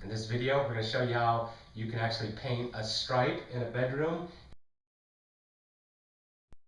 In this video, we're going to show you how you can actually paint a stripe in a bedroom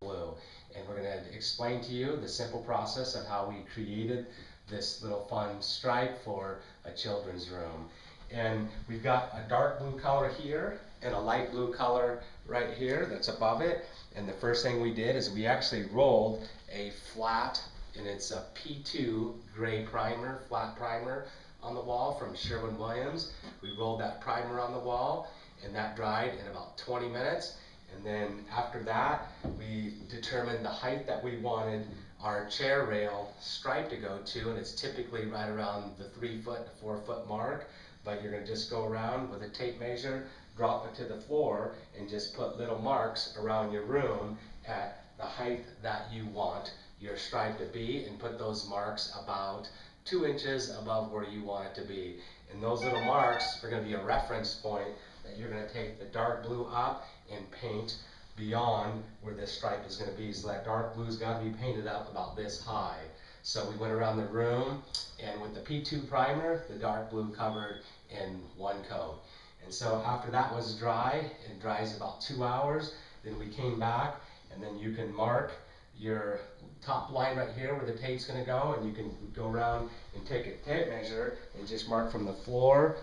blue. And we're going to explain to you the simple process of how we created this little fun stripe for a children's room. And we've got a dark blue color here and a light blue color right here that's above it. And the first thing we did is we actually rolled a flat, and it's a P2 gray primer, flat primer on the wall from Sherwin-Williams. We rolled that primer on the wall and that dried in about 20 minutes. And then after that, we determined the height that we wanted our chair rail stripe to go to, and it's typically right around the 3 foot to 4 foot mark. But you're going to just go around with a tape measure, drop it to the floor, and just put little marks around your room at the height that you want your stripe to be, and put those marks about 2 inches above where you want it to be. And those little marks are going to be a reference point that you're going to take the dark blue up and paint beyond where this stripe is going to be. So that dark blue's got to be painted up about this high. So we went around the room, and with the P2 primer, the dark blue covered in one coat. And so after that was dry, it dries about 2 hours, then we came back, and then you can mark your top line right here where the tape's going to go, and you can go around and take a tape measure and just mark from the floor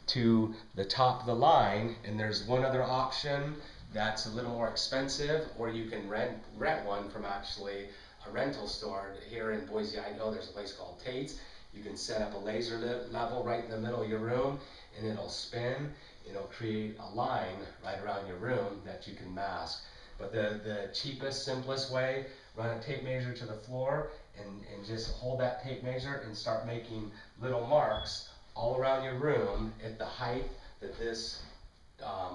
to the top of the line. And there's one other option that's a little more expensive, or you can rent one from actually a rental store. Here in Boise, Idaho, there's a place called Tate's. You can set up a laser level right in the middle of your room, and it'll spin. It'll create a line right around your room that you can mask. But the cheapest, simplest way, run a tape measure to the floor and just hold that tape measure and start making little marks all around your room at the height that this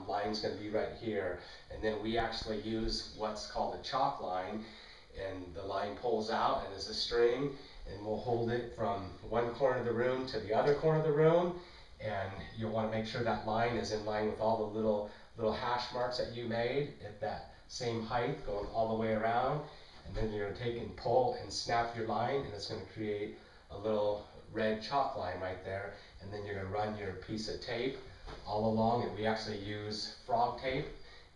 line's going to be right here. And then we actually use what's called a chalk line, and the line pulls out and is a string, and we'll hold it from one corner of the room to the other corner of the room. And you'll want to make sure that line is in line with all the little hash marks that you made at that same height, going all the way around. And then you're going to take and pull and snap your line, and it's going to create a little red chalk line right there. And then you're going to run your piece of tape all along, and we actually use frog tape,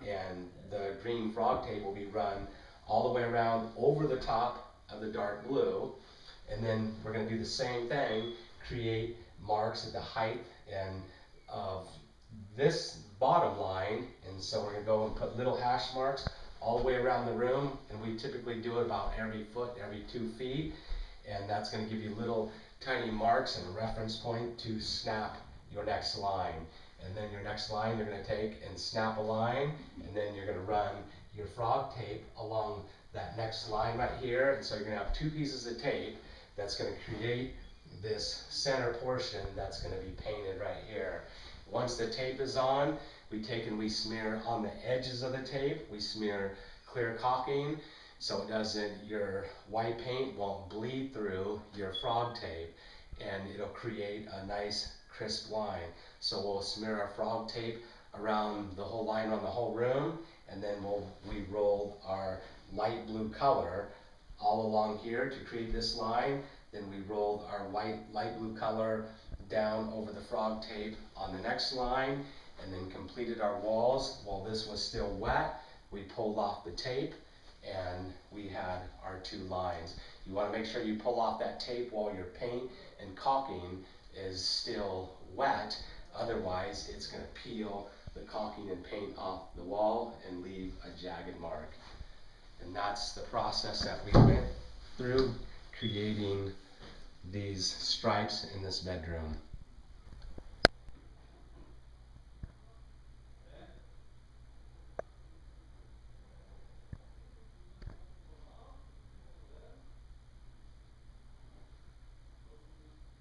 and the green frog tape will be run all the way around over the top of the dark blue. And then we're going to do the same thing, create marks at the height and of this bottom line. And so we're going to go and put little hash marks all the way around the room, and we typically do it about every foot, every 2 feet, and that's going to give you little tiny marks and a reference point to snap your next line. And then your next line, you're going to take and snap a line, and then you're going to run your frog tape along that next line right here. And so you're going to have 2 pieces of tape that's going to create this center portion that's going to be painted right here. Once the tape is on, we take and we smear on the edges of the tape. We smear clear caulking, so it doesn't, your white paint won't bleed through your frog tape, and it'll create a nice crisp line. So we'll smear our frog tape around the whole line on the whole room, and then we roll our light blue color all along here to create this line. Then we rolled our light blue color down over the frog tape on the next line, and then completed our walls. While this was still wet, we pulled off the tape, and we had our 2 lines. You want to make sure you pull off that tape while your paint and caulking is still wet, otherwise it's going to peel the caulking and paint off the wall and leave a jagged mark. And that's the process that we went through creating these stripes in this bedroom.